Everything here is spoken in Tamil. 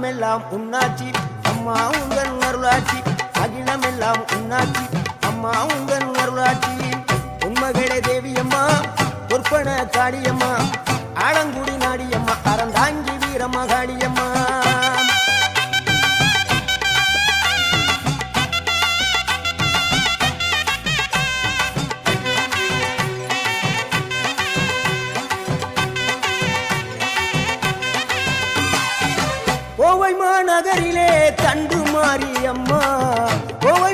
அகிலமெல்லாம் உன்னாட்சி அம்மா உந்தன் அருளாட்சி அகிலமெல்லாம் உன்னாட்சி அம்மா உந்தன் அருளாட்சி உண்மகளே தேவியம்மா பொற்பன காளியம்மா ஆலங்குடி நாடியம்மா அறந்தாங்கி வீரம்மா காளியம்மா கோவை மாநகரிலே தண்டு மாரியம்மா கோவை